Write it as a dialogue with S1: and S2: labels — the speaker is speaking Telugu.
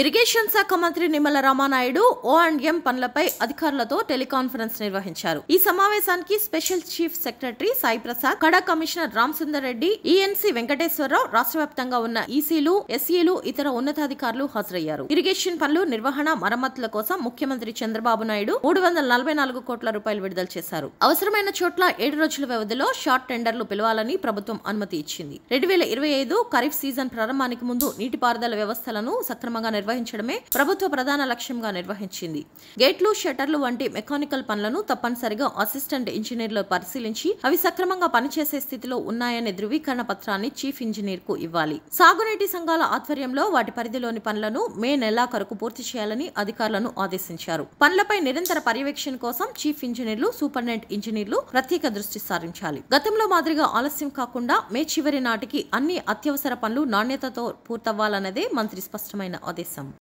S1: ఇరిగేషన్ శాఖ మంత్రి నిమ్మల రామానాయుడు O&M పనులపై అధికారులతో టెలికాన్ఫరెన్స్ నిర్వహించారు. ఈ సమావేశానికి special chief secretary Sai Prasad, కడా కమిషనర్ రామ్ సుందర్ రెడ్డి, ఈఎన్సీ వెంకటేశ్వరరావు, రాష్ట్ర వ్యాప్తంగా ఉన్న ఈసీలు, ఎస్ఈలు, ఇతర ఉన్నతాధికారులు హాజరయ్యారు. ఇరిగేషన్ పనులు నిర్వహణ, మరమ్మతుల కోసం ముఖ్యమంత్రి చంద్రబాబు నాయుడు 344 కోట్ల రూపాయలు విడుదల చేశారు. అవసరమైన చోట్ల 7 రోజుల వ్యవధిలో షార్ట్ టెండర్లు పిలవాలని ప్రభుత్వం అనుమతి ఇచ్చింది. 2025 ఖరీఫ్ సీజన్ ప్రారంభానికి ముందు నీటిపారుదల వ్యవస్థలను సక్రమంగా నిర్వహించడమే ప్రభుత్వ ప్రధాన లక్ష్యంగా నిర్వహించింది. గేట్లు, షట్టర్లు వంటి మెకానికల్ పనులను తప్పనిసరిగా అసిస్టెంట్ ఇంజనీర్లు పరిశీలించి అవి సక్రమంగా పనిచేసే స్థితిలో ఉన్నాయనే ధృవీకరణ పత్రాన్ని చీఫ్ ఇంజనీర్ కు ఇవ్వాలి. సాగునీటి సంఘాల ఆధ్వర్యంలో వాటి పరిధిలోని పనులను మే నెలాఖరుకు పూర్తి చేయాలని అధికారులను ఆదేశించారు. పనులపై నిరంతర పర్యవేక్షణ కోసం చీఫ్ ఇంజనీర్లు, సూపరింటెండెంట్ ఇంజనీర్లు ప్రత్యేక దృష్టి సారించాలి. గతంలో మాదిరిగా ఆలస్యం కాకుండా మే చివరి నాటికి అన్ని అత్యవసర పనులు నాణ్యతతో పూర్తవ్వాలన్నదే మంత్రి స్పష్టమైన ఆదేశం.